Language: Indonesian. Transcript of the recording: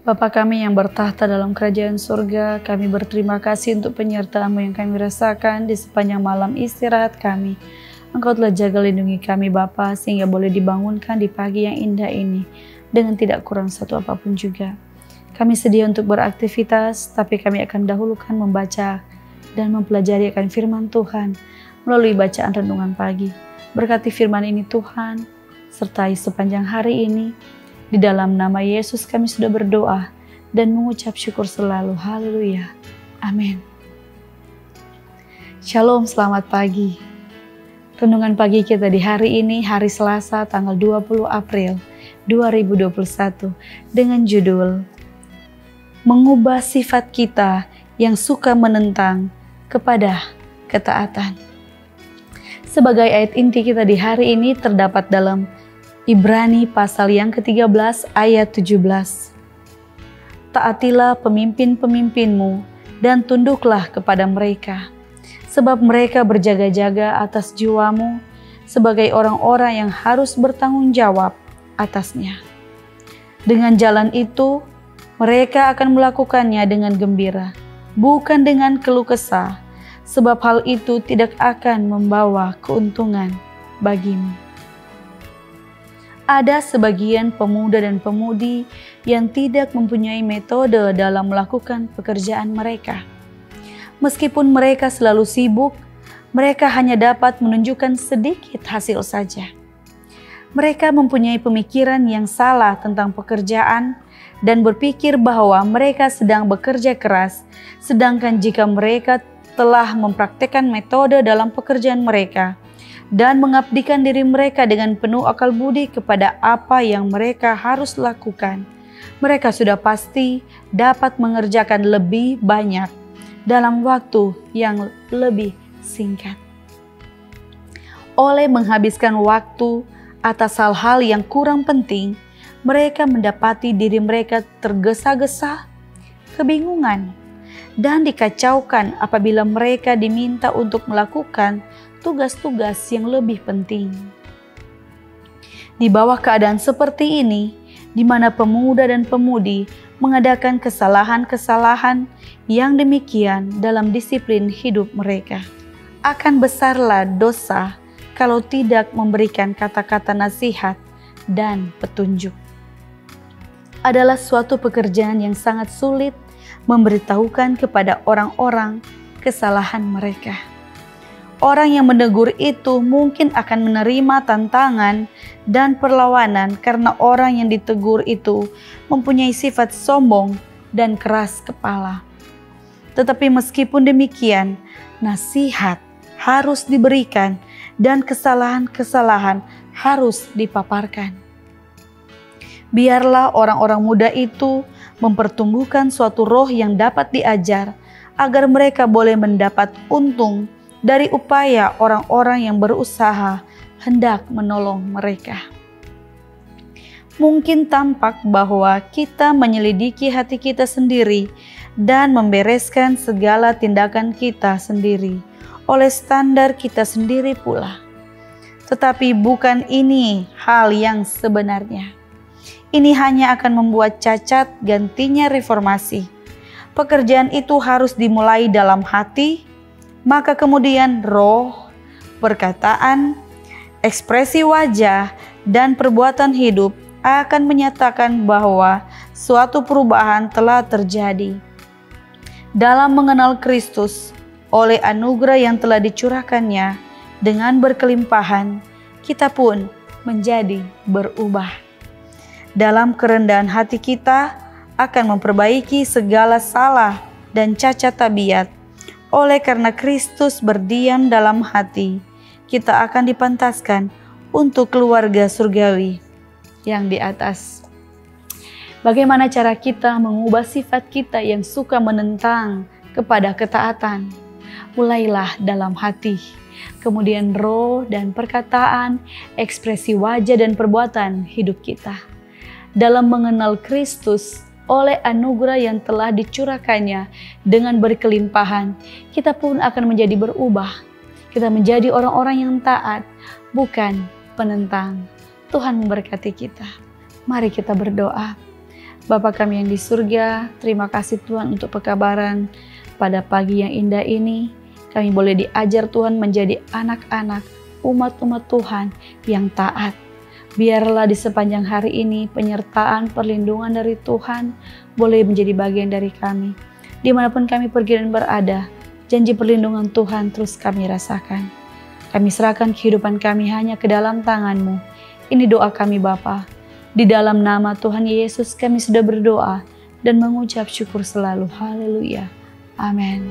Bapa kami yang bertahta dalam kerajaan surga, kami berterima kasih untuk penyertaan-Mu yang kami rasakan di sepanjang malam istirahat kami. Engkau telah jaga lindungi kami Bapa, sehingga boleh dibangunkan di pagi yang indah ini, dengan tidak kurang satu apapun juga. Kami sedia untuk beraktivitas, tapi kami akan dahulukan membaca dan mempelajari akan firman Tuhan melalui bacaan renungan pagi. Berkati firman ini Tuhan, sertai sepanjang hari ini. Di dalam nama Yesus kami sudah berdoa dan mengucap syukur selalu. Haleluya. Amin. Shalom, selamat pagi. Renungan pagi kita di hari ini, hari Selasa tanggal 20 April 2021 dengan judul Mengubah sifat kita yang suka menentang kepada ketaatan. Sebagai ayat inti kita di hari ini terdapat dalam Ibrani pasal yang ke-13 ayat 17. Taatilah pemimpin-pemimpinmu dan tunduklah kepada mereka, sebab mereka berjaga-jaga atas jiwamu sebagai orang-orang yang harus bertanggung jawab atasnya. Dengan jalan itu, mereka akan melakukannya dengan gembira, bukan dengan keluh kesah, sebab hal itu tidak akan membawa keuntungan bagimu. Ada sebagian pemuda dan pemudi yang tidak mempunyai metode dalam melakukan pekerjaan mereka. Meskipun mereka selalu sibuk, mereka hanya dapat menunjukkan sedikit hasil saja. Mereka mempunyai pemikiran yang salah tentang pekerjaan dan berpikir bahwa mereka sedang bekerja keras, sedangkan jika mereka telah mempraktekkan metode dalam pekerjaan mereka dan mengabdikan diri mereka dengan penuh akal budi kepada apa yang mereka harus lakukan, mereka sudah pasti dapat mengerjakan lebih banyak dalam waktu yang lebih singkat. Oleh menghabiskan waktu atas hal-hal yang kurang penting, mereka mendapati diri mereka tergesa-gesa, kebingungan, dan dikacaukan apabila mereka diminta untuk melakukan tugas-tugas yang lebih penting. Di bawah keadaan seperti ini, di mana pemuda dan pemudi mengadakan kesalahan-kesalahan yang demikian dalam disiplin hidup mereka, akan besarlah dosa kalau tidak memberikan kata-kata nasihat dan petunjuk. Adalah suatu pekerjaan yang sangat sulit memberitahukan kepada orang-orang kesalahan mereka. Orang yang menegur itu mungkin akan menerima tantangan dan perlawanan karena orang yang ditegur itu mempunyai sifat sombong dan keras kepala. Tetapi meskipun demikian, nasihat harus diberikan dan kesalahan-kesalahan harus dipaparkan. Biarlah orang-orang muda itu mempertumbuhkan suatu roh yang dapat diajar agar mereka boleh mendapat untung dari upaya orang-orang yang berusaha hendak menolong mereka. Mungkin tampak bahwa kita menyelidiki hati kita sendiri dan membereskan segala tindakan kita sendiri oleh standar kita sendiri pula. Tetapi bukan ini hal yang sebenarnya. Ini hanya akan membuat cacat gantinya reformasi. Pekerjaan itu harus dimulai dalam hati, maka kemudian roh, perkataan, ekspresi wajah, dan perbuatan hidup akan menyatakan bahwa suatu perubahan telah terjadi. Dalam mengenal Kristus, oleh anugerah yang telah dicurahkannya dengan berkelimpahan, kita pun menjadi berubah. Dalam kerendahan hati kita akan memperbaiki segala salah dan cacat tabiat. Oleh karena Kristus berdiam dalam hati, kita akan dipantaskan untuk keluarga surgawi yang di atas. Bagaimana cara kita mengubah sifat kita yang suka menentang kepada ketaatan? Mulailah dalam hati, kemudian roh dan perkataan, ekspresi wajah dan perbuatan hidup kita. Dalam mengenal Kristus, oleh anugerah yang telah dicurahkannya dengan berkelimpahan, kita pun akan menjadi berubah. Kita menjadi orang-orang yang taat, bukan penentang. Tuhan memberkati kita. Mari kita berdoa. Bapa kami yang di surga, terima kasih Tuhan untuk pekabaran pada pagi yang indah ini. Kami boleh diajar Tuhan menjadi anak-anak, umat-umat Tuhan yang taat. Biarlah di sepanjang hari ini penyertaan perlindungan dari Tuhan boleh menjadi bagian dari kami. Dimanapun kami pergi dan berada, janji perlindungan Tuhan terus kami rasakan. Kami serahkan kehidupan kami hanya ke dalam tangan-Mu. Ini doa kami Bapa. Di dalam nama Tuhan Yesus kami sudah berdoa dan mengucap syukur selalu. Haleluya. Amin.